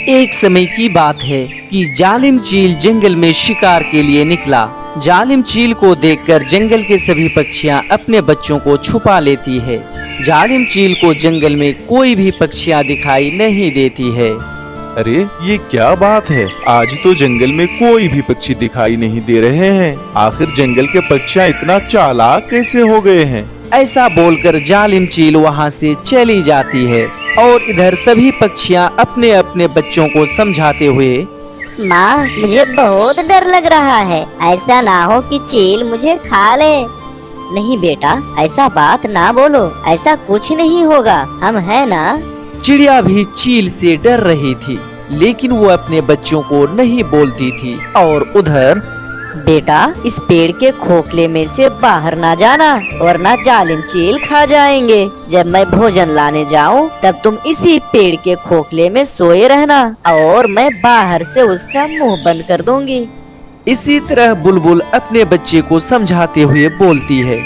एक समय की बात है कि जालिम चील जंगल में शिकार के लिए निकला। जालिम चील को देखकर जंगल के सभी पक्षियां अपने बच्चों को छुपा लेती है। जालिम चील को जंगल में कोई भी पक्षियां दिखाई नहीं देती है। अरे ये क्या बात है, आज तो जंगल में कोई भी पक्षी दिखाई नहीं दे रहे हैं। आखिर जंगल के पक्षियां इतना चालाक कैसे हो गए हैं? ऐसा बोलकर जालिम चील वहां से चली जाती है और इधर सभी पक्षियां अपने अपने बच्चों को समझाते हुए, माँ मुझे बहुत डर लग रहा है, ऐसा ना हो कि चील मुझे खा ले। नहीं बेटा, ऐसा बात ना बोलो, ऐसा कुछ नहीं होगा, हम है ना। चिड़िया भी चील से डर रही थी, लेकिन वो अपने बच्चों को नहीं बोलती थी। और उधर, बेटा इस पेड़ के खोखले में से बाहर ना जाना, वरना जालिम चील खा जाएंगे। जब मैं भोजन लाने जाऊं, तब तुम इसी पेड़ के खोखले में सोए रहना और मैं बाहर से उसका मुंह बंद कर दूंगी। इसी तरह बुलबुल अपने बच्चे को समझाते हुए बोलती है,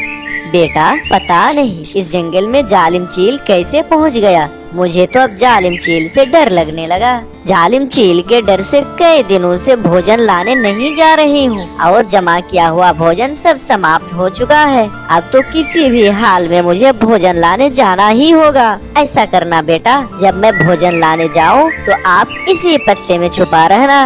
बेटा पता नहीं इस जंगल में जालिम चील कैसे पहुंच गया। मुझे तो अब जालिम चील से डर लगने लगा। जालिम चील के डर से कई दिनों से भोजन लाने नहीं जा रही हूँ और जमा किया हुआ भोजन सब समाप्त हो चुका है। अब तो किसी भी हाल में मुझे भोजन लाने जाना ही होगा। ऐसा करना बेटा, जब मैं भोजन लाने जाऊँ तो आप इसी पत्ते में छुपा रहना।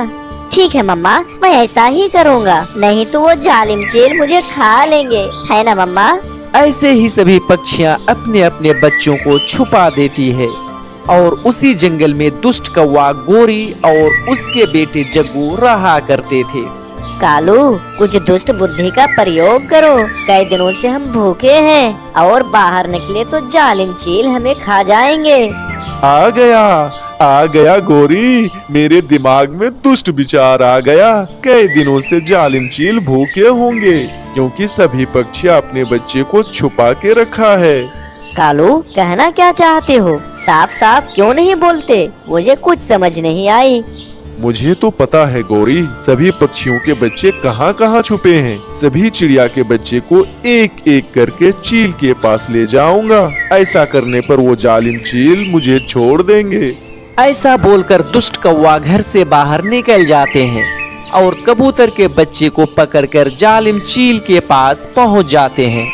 ठीक है मम्मा, मैं ऐसा ही करूँगा, नहीं तो वो जालिम चील मुझे खा लेंगे, है ना मम्मा। ऐसे ही सभी पक्षियां अपने अपने बच्चों को छुपा देती है और उसी जंगल में दुष्ट कौवा गोरी और उसके बेटे जग्गू रहा करते थे। कालू, कुछ दुष्ट बुद्धि का प्रयोग करो, कई दिनों से हम भूखे हैं और बाहर निकले तो जालिम चील हमें खा जाएंगे। आ गया गोरी, मेरे दिमाग में दुष्ट विचार आ गया। कई दिनों से जालिम चील भूखे होंगे क्योंकि सभी पक्षी अपने बच्चे को छुपा के रखा है। कालू, कहना क्या चाहते हो? साफ साफ क्यों नहीं बोलते? मुझे कुछ समझ नहीं आई। मुझे तो पता है गोरी, सभी पक्षियों के बच्चे कहाँ कहाँ छुपे हैं। सभी चिड़िया के बच्चे को एक एक करके चील के पास ले जाऊंगा। ऐसा करने पर वो जालिम चील मुझे छोड़ देंगे। ऐसा बोलकर दुष्ट कौवा घर से बाहर निकल जाते हैं और कबूतर के बच्चे को पकड़कर जालिम चील के पास पहुंच जाते हैं।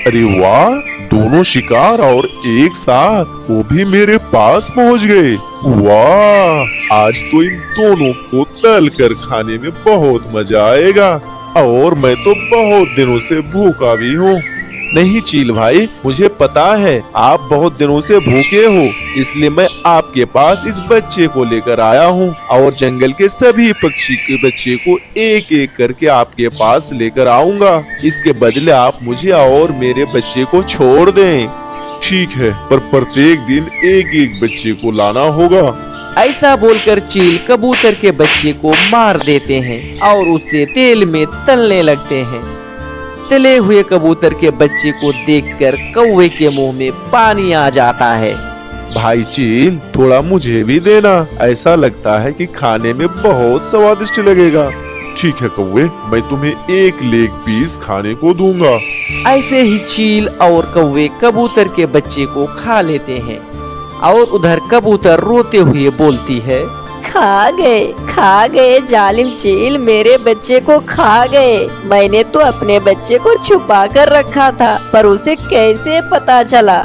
अरे वाह, दोनों शिकार और एक साथ, वो भी मेरे पास पहुंच गए। वाह, आज तो इन दोनों को तल कर खाने में बहुत मजा आएगा और मैं तो बहुत दिनों से भूखा भी हूँ। नहीं चील भाई, मुझे पता है आप बहुत दिनों से भूखे हो, इसलिए मैं आपके पास इस बच्चे को लेकर आया हूँ और जंगल के सभी पक्षी के बच्चे को एक एक करके आपके पास लेकर आऊंगा। इसके बदले आप मुझे और मेरे बच्चे को छोड़ दें। ठीक है, पर प्रत्येक दिन एक एक बच्चे को लाना होगा। ऐसा बोलकर चील कबूतर के बच्चे को मार देते हैं और उसे तेल में तलने लगते हैं। तले हुए कबूतर के बच्चे को देखकर कौवे के मुंह में पानी आ जाता है। भाई चील, थोड़ा मुझे भी देना, ऐसा लगता है कि खाने में बहुत स्वादिष्ट लगेगा। ठीक है कौवे, मैं तुम्हें एक लेग पीस खाने को दूंगा। ऐसे ही चील और कौवे कबूतर के बच्चे को खा लेते हैं और उधर कबूतर रोते हुए बोलती है, खा गए जालिम चील मेरे बच्चे को खा गए। मैंने तो अपने बच्चे को छुपा कर रखा था, पर उसे कैसे पता चला।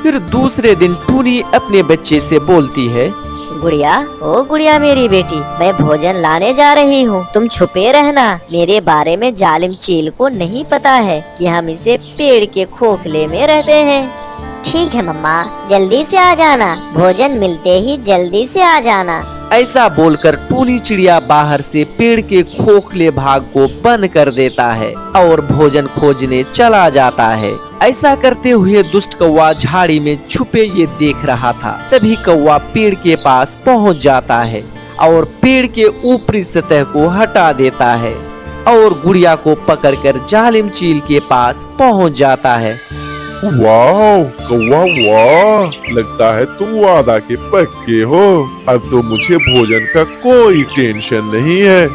फिर दूसरे दिन टूनी अपने बच्चे से बोलती है, गुड़िया, ओ गुड़िया मेरी बेटी, मैं भोजन लाने जा रही हूँ, तुम छुपे रहना। मेरे बारे में जालिम चील को नहीं पता है कि हम इसे पेड़ के खोखले में रहते हैं। ठीक है मम्मा, जल्दी से आ जाना, भोजन मिलते ही जल्दी से आ जाना। ऐसा बोलकर टूनी चिड़िया बाहर से पेड़ के खोखले भाग को बंद कर देता है और भोजन खोजने चला जाता है। ऐसा करते हुए दुष्ट कौवा झाड़ी में छुपे ये देख रहा था। तभी कौवा पेड़ के पास पहुंच जाता है और पेड़ के ऊपरी सतह को हटा देता है और गुड़िया को पकड़कर जालिम चील के पास पहुंच जाता है। वाह कौवा वाह, लगता है तुम वादा के पक्के हो। अब तो मुझे भोजन का कोई टेंशन नहीं है।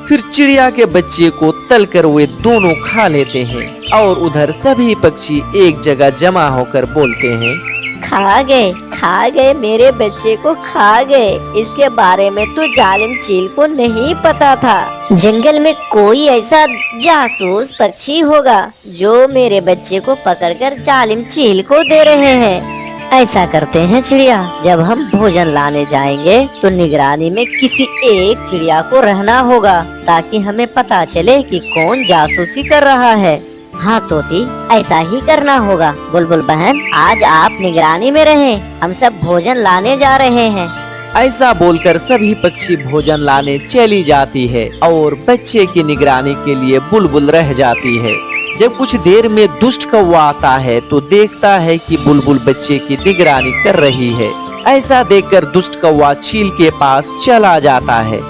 फिर चिड़िया के बच्चे को तलकर वे दोनों खा लेते हैं और उधर सभी पक्षी एक जगह जमा होकर बोलते हैं, खा गए मेरे बच्चे को खा गए। इसके बारे में तो जालिम चील को नहीं पता था। जंगल में कोई ऐसा जासूस पक्षी होगा जो मेरे बच्चे को पकड़कर जालिम चील को दे रहे हैं। ऐसा करते हैं चिड़िया, जब हम भोजन लाने जाएंगे तो निगरानी में किसी एक चिड़िया को रहना होगा ताकि हमें पता चले कि कौन जासूसी कर रहा है। हाँ तोती, ऐसा ही करना होगा। बुलबुल बहन, आज आप निगरानी में रहें, हम सब भोजन लाने जा रहे हैं। ऐसा बोलकर सभी पक्षी भोजन लाने चली जाती है और बच्चे की निगरानी के लिए बुलबुल रह जाती है। जब कुछ देर में दुष्ट कौवा आता है तो देखता है कि बुलबुल बच्चे की निगरानी कर रही है। ऐसा देखकर दुष्ट कौवा चील के पास चला जाता है।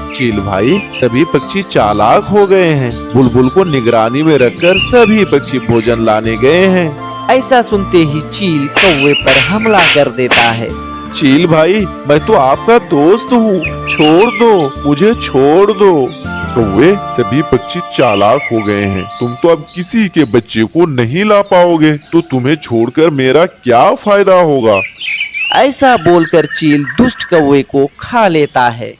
चील भाई, सभी पक्षी चालाक हो गए हैं। बुलबुल को निगरानी में रखकर सभी पक्षी भोजन लाने गए हैं। ऐसा सुनते ही चील कौवे पर हमला कर देता है। चील भाई, मैं तो आपका दोस्त हूँ, छोड़ दो, मुझे छोड़ दो। कौवे, सभी पक्षी चालाक हो गए हैं। तुम तो अब किसी के बच्चे को नहीं ला पाओगे, तो तुम्हें छोड़कर मेरा क्या फायदा होगा। ऐसा बोलकर चील दुष्ट कौवे को खा लेता है।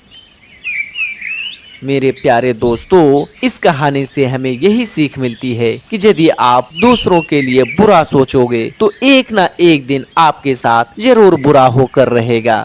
मेरे प्यारे दोस्तों, इस कहानी से हमें यही सीख मिलती है कि यदि आप दूसरों के लिए बुरा सोचोगे तो एक ना एक दिन आपके साथ जरूर बुरा होकर रहेगा।